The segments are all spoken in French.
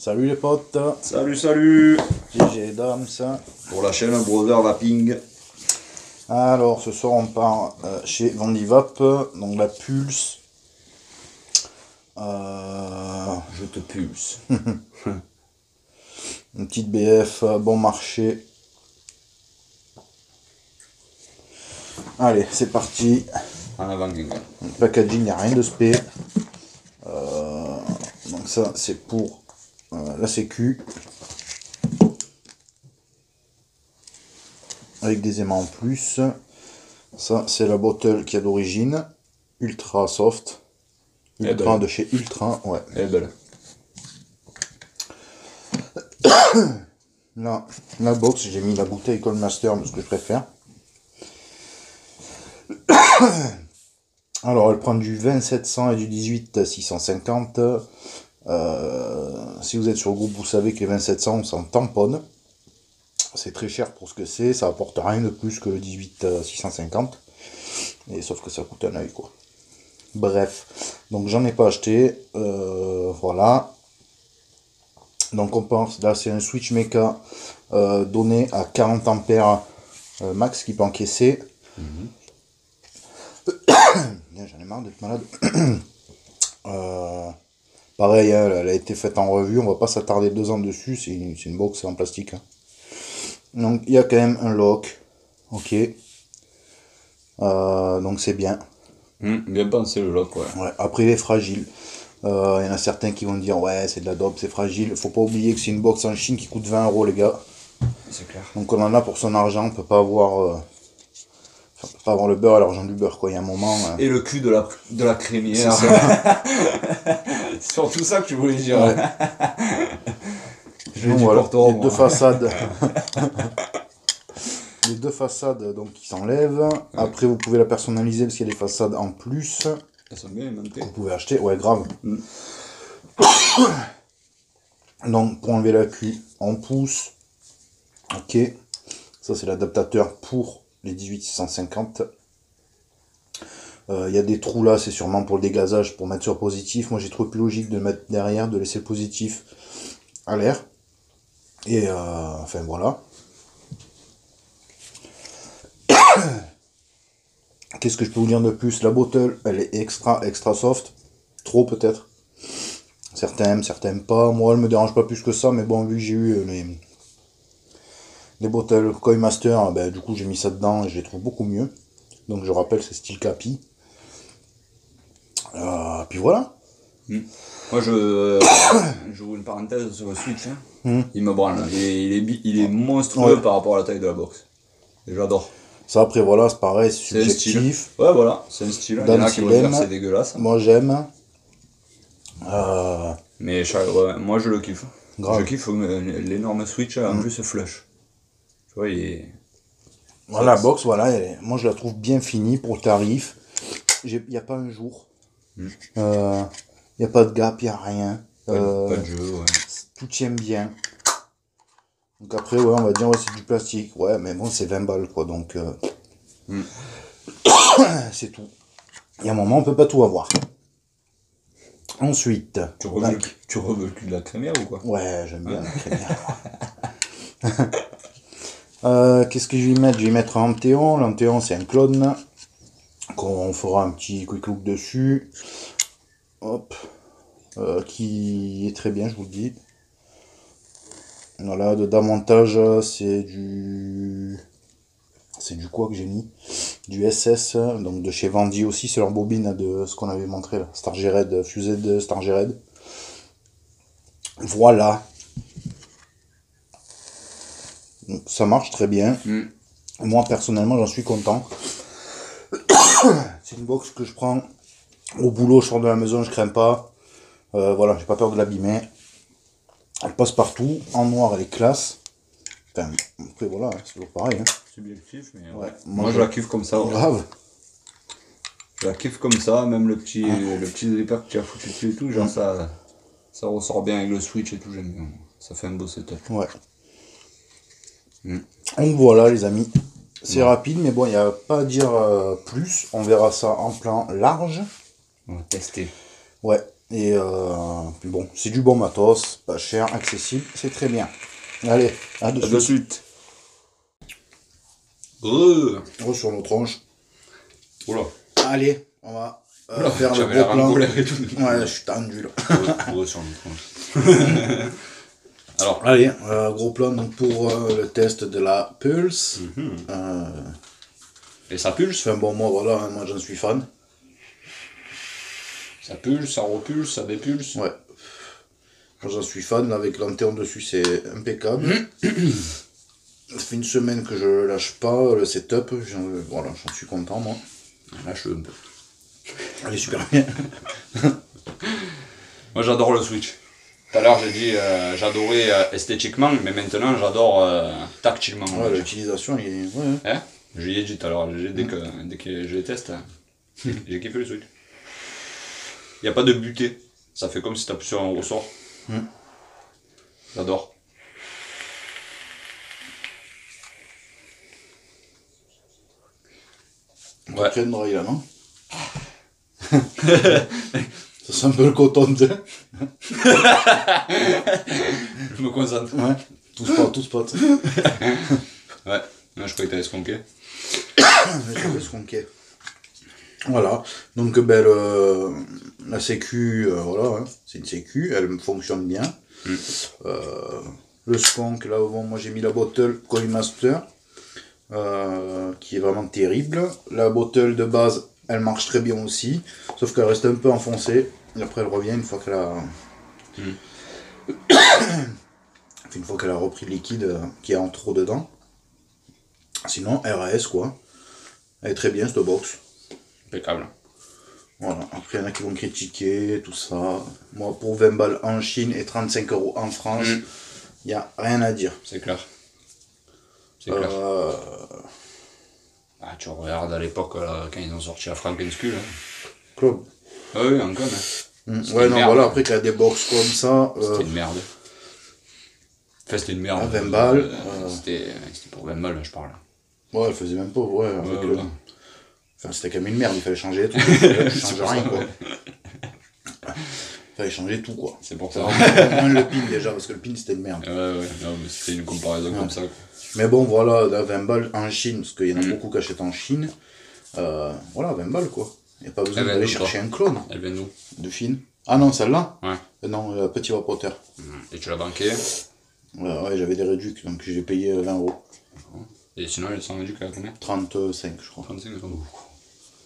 Salut les potes. Salut, salut. GG Dams. Pour la chaîne Brother Vaping. Alors ce soir on part chez Vendivap, donc la Pulse. Je te pulse. Une petite BF bon marché. Allez, c'est parti. En avant, gang. Le packaging, il n'y a rien de spé. Donc ça c'est pour la sécu. Avec des aimants en plus. Ça c'est la bottle qui a d'origine. Ultra soft. Ultra de chez Ultra, ouais. Elle est belle. Là, la box, j'ai mis la bouteille Cold Master, ce que je préfère. Alors, elle prend du 2700 et du 18650. Si vous êtes sur le groupe, vous savez que les 2700, on s'en tamponne. C'est très cher pour ce que c'est, ça apporte rien de plus que le 18650. Et sauf que ça coûte un œil, quoi. Bref, donc j'en ai pas acheté. Voilà. Donc on pense, là c'est un switch mecha donné à 40 ampères max qui peut encaisser. J'en ai marre d'être malade. Pareil, hein, elle a été faite en revue, on va pas s'attarder 2 ans dessus, c'est une box en plastique. Hein. Donc il y a quand même un lock, ok. Donc c'est bien. Bien pensé le lock, ouais. Ouais, après il est fragile. Il y en a certains qui vont dire ouais c'est de la dope, c'est fragile. Faut pas oublier que c'est une box en Chine qui coûte 20 € les gars. C'est clair. Donc on en a pour son argent, on peut pas avoir le beurre et l'argent du beurre quoi. Il y a un moment. Et le cul de la crémière. C'est ça. C'est surtout ça que tu voulais dire. Ouais. Je l'ai Donc dit voilà, pour toi, les deux façades. Les deux façades donc qui s'enlèvent. Ouais. Après vous pouvez la personnaliser parce qu'il y a des façades en plus. Elles sont bien aimantées. Vous pouvez acheter, ouais grave. Donc pour enlever la queue, on pousse. Ok. Ça c'est l'adaptateur pour les 18650. Il y a des trous là, c'est sûrement pour le dégazage, pour mettre sur positif. Moi j'ai trouvé plus logique de le mettre derrière, de laisser le positif à l'air. Et enfin voilà. Qu'est-ce que je peux vous dire de plus? La bottle, elle est extra soft. Trop peut-être. Certains aiment, certains n'aiment pas. Moi, elle me dérange pas plus que ça. Mais bon, vu que j'ai eu les bottles Coil Master, ben, du coup, j'ai mis ça dedans et je les trouve beaucoup mieux. Donc, je rappelle, c'est style Capi. Puis voilà. Moi, j'ouvre une parenthèse sur le Switch. Hein. Il me branle. Il est monstrueux par rapport à la taille de la box. Et j'adore. Ça, après, voilà, c'est pareil, c'est subjectif. Ouais, voilà, c'est un style. Il y en a qui vont dire que c'est dégueulasse. Moi, j'aime. Mais moi, je le kiffe. Grave. Je kiffe l'énorme Switch, en plus, flush. Tu vois, il est... Voilà, la box, voilà, moi, je la trouve bien finie pour le tarif. Il n'y a pas un jour. Il n'y a pas de gap, il n'y a rien. Pas de jeu, ouais. Tout tient bien. Donc après, ouais, on va dire, ouais, c'est du plastique. Ouais, mais bon, c'est 20 balles, quoi, donc... c'est tout. Il y a un moment, on peut pas tout avoir. Ensuite... Tu revois le cul de la crémière ou quoi? Ouais, j'aime bien la crémière. Qu'est-ce que je vais y mettre? Je vais y mettre un Anthéon. L'Anthéon, c'est un clone. On fera un petit quick look dessus. Hop. Qui est très bien, je vous le dis. Voilà, de davantage, c'est du quoi que j'ai mis? Du SS, donc de chez Vendi aussi, c'est leur bobine de ce qu'on avait montré là. Stargered, fusée de Stargered. Voilà. Donc, ça marche très bien. Moi personnellement, j'en suis content. C'est une box que je prends au boulot, je sors de la maison, je crains pas. Voilà, j'ai pas peur de l'abîmer. Elle passe partout, en noir elle est classe. Enfin, après voilà, c'est toujours pareil. Hein. Subjectif, mais ouais. Moi je la kiffe comme ça. Ouais. Grave. Je la kiffe comme ça, même le petit zipper que tu as foutu dessus et tout, genre ça ressort bien avec le Switch et tout, j'aime bien. Ça fait un beau setup. Ouais. Donc voilà les amis. C'est rapide, mais bon, il n'y a pas à dire plus. On verra ça en plan large. On va tester. Ouais. Et puis bon, c'est du bon matos, pas cher, accessible, c'est très bien. Allez, à de À de suite. suite. Sur nos tronches. Oula. Allez, on va Oula, faire le j'avais gros l'air en plan. colère et tout. Ouais, je suis tendu là. Sur le tronc. Alors. Allez, gros plan donc pour le test de la Pulse. Et ça pulse. Enfin bon, moi voilà, moi j'en suis fan. Ça pulse, ça repulse, ça dépulse. Ouais. Moi j'en suis fan, là, avec l'antenne dessus c'est impeccable. Ça fait une semaine que je lâche pas le setup, voilà, j'en suis content moi. Lâche-le un peu. Elle est super bien. Moi j'adore le Switch. Tout à l'heure j'ai dit j'adorais esthétiquement, mais maintenant j'adore tactilement. Ouais, l'utilisation il est. Ouais. Hein, je l'ai dit tout à l'heure, dès que je les teste, j'ai kiffé le Switch. Il n'y a pas de butée, ça fait comme si tu appuies sur un ressort. J'adore. Ouais. Tu dry là, non? Ça sent un peu le coton, tu sais. Je me concentre. Ouais. Tous potes. Ouais, moi je croyais que t'allais se conquer. Je se conquer. Voilà. Donc ben, la sécu, voilà, hein. C'est une sécu, elle fonctionne bien. Le skunk, là bon, moi j'ai mis la bottle Coinmaster. Qui est vraiment terrible. La bottle de base, elle marche très bien aussi, sauf qu'elle reste un peu enfoncée, et après elle revient une fois qu'elle a... une fois qu'elle a repris le liquide qui est en trop dedans. Sinon, RAS quoi. Elle est très bien cette box. Impeccable. Voilà, après il y en a qui vont critiquer, tout ça. Moi pour 20 balles en Chine et 35 € en France, il n'y a rien à dire. C'est clair. C'est clair. Ah, tu regardes à l'époque là, quand ils ont sorti la Frankenskull. Club. Ah oui, encore. Ouais, non, merde. Voilà, après qu'il y a des box comme ça. C'était une merde. Enfin, c'était une merde. À 20 balles. C'était pour 20 balles, je parle. Ouais, elle faisait même pas, ouais. Avec ouais. Enfin, c'était quand même une merde, il fallait changer tout. Il change rien, quoi. Il fallait changer tout, quoi. C'est pour ça. Au moins le pin déjà, parce que le pin c'était une merde. Ouais, non, mais c'était une comparaison comme ça, quoi. Mais bon, voilà, la 20 balles en Chine, parce qu'il y en a beaucoup qui achètent en Chine. Voilà, 20 balles, quoi. Il n'y a pas besoin d'aller chercher un clone. Elle vient d'où? De Chine. Ah non, celle-là? Ouais. Non, petit vapoteur. Et tu l'as banqué? Ouais, j'avais des réducs, donc j'ai payé 20 €. Et sinon, elle s'en réduit à combien? 35, je crois. 35 €.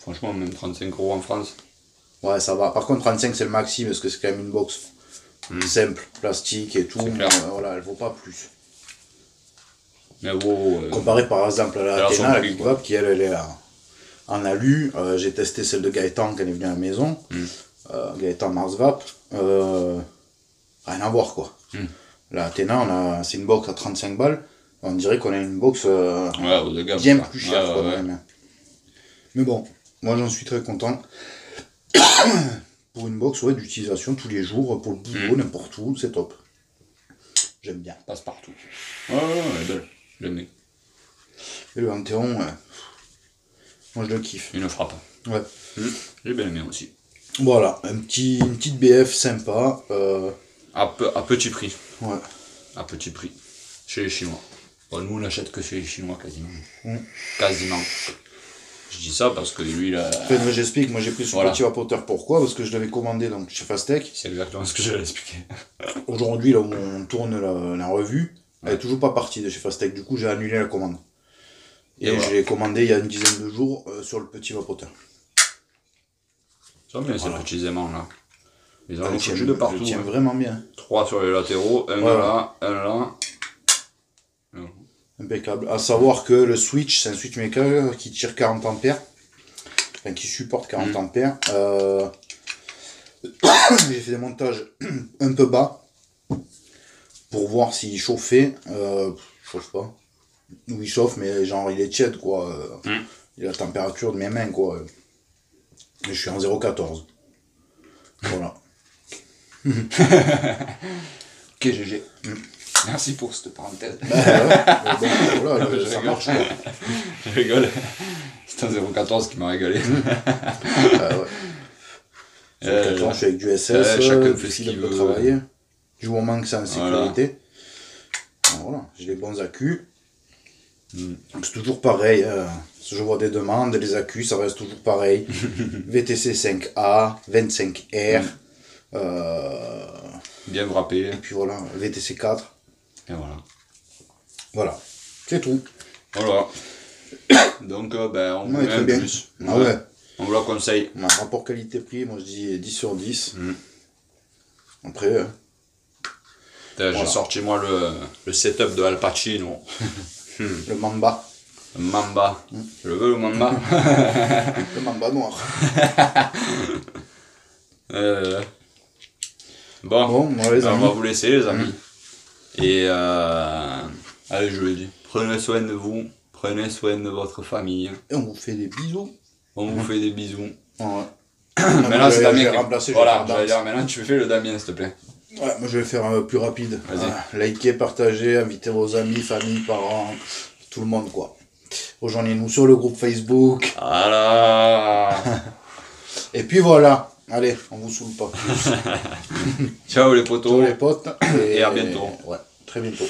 Franchement, même 35 € en France. Ouais, ça va. Par contre, 35 c'est le maxi, parce que c'est quand même une box simple, plastique et tout. Voilà, elle vaut pas plus. Mais wow, comparé par exemple à la Athéna, la Kickvap, qui elle est en alu. J'ai testé celle de Gaëtan quand elle est venue à la maison. Gaëtan Mars Vap. Rien à voir, quoi. La Athéna, c'est une box à 35 balles. On dirait qu'on a une box bien plus chère, quoi, même. Mais bon, moi j'en suis très content. Pour une box d'utilisation tous les jours, pour le boulot, n'importe où, c'est top. J'aime bien. Passe partout. Ouais, elle est belle. J'aime bien. Et le Anthéon, moi je le kiffe. Une frappe. Ouais. J'ai bien aimé aussi. Voilà, une petite BF sympa. À petit prix. Ouais. À petit prix. Chez les Chinois. Bon, nous on n'achète que chez les Chinois quasiment. Quasiment. Je dis ça parce que lui là. Enfin, moi j'explique, moi j'ai pris ce petit vapoteur pourquoi, parce que je l'avais commandé donc chez Fastech. C'est exactement ce que j'allais expliquer. Aujourd'hui là où on tourne la revue, elle est toujours pas partie de chez Fastech, du coup j'ai annulé la commande. Et voilà. Je l'ai commandé il y a une dizaine de jours sur le petit vapoteur. Ça bien ces petits aimants là. Ils ont foutu de partout. Ils tiennent vraiment bien. 3 sur les latéraux, un là, un là. Impeccable. À savoir que le switch, c'est un switch maker qui tire 40 ampères. Enfin, qui supporte 40 ampères. J'ai fait des montages un peu bas pour voir s'il chauffait. Chauffe pas. Ou il chauffe, mais genre il est tiède, quoi. Il a la température de mes mains, quoi. Et je suis en 0,14. Voilà. Ok, GG. Merci pour cette parenthèse. Bon, voilà, ça marche, quoi. Je rigole. C'est un 0,14 qui m'a régalé. Ouais. Ça fait 4 ans, je suis avec du SS, chacun du fait ce fil qu'il pour veut. travailler. Du moment que c'est en Voilà. sécurité. Voilà, j'ai les bons accus. Donc c'est toujours pareil. Je vois des demandes, les accus, ça reste toujours pareil. VTC 5A, 25R. Bien wrappé. Et puis voilà, VTC 4. Et voilà. Voilà, c'est tout. Voilà. Donc, ben, on vous Ouais, met très un bien. plus. Ah ouais. On vous la conseille. Rapport qualité-prix, moi je dis 10 sur 10. Après, J'ai sorti moi le setup de Al Pacino. le Mamba. Le Mamba. Je le veux le Mamba. Le Mamba noir. Bon, ouais, les on amis. va vous laisser les amis. Et allez, je vous le dis. Prenez soin de vous. Prenez soin de votre famille. Et on vous fait des bisous. On vous fait des bisous. Ouais. Maintenant c'est Damien. Voilà, je j'allais dire, maintenant tu fais le Damien s'il te plaît. Ouais, moi je vais faire plus rapide. Vas-y. Likez, partagez, invitez vos amis, famille, parents, tout le monde quoi. Rejoignez-nous sur le groupe Facebook. Voilà. Et puis voilà. Allez, on vous saoule pas plus. Ciao les potos. Ciao les potes. Et à bientôt. Ouais, très bientôt.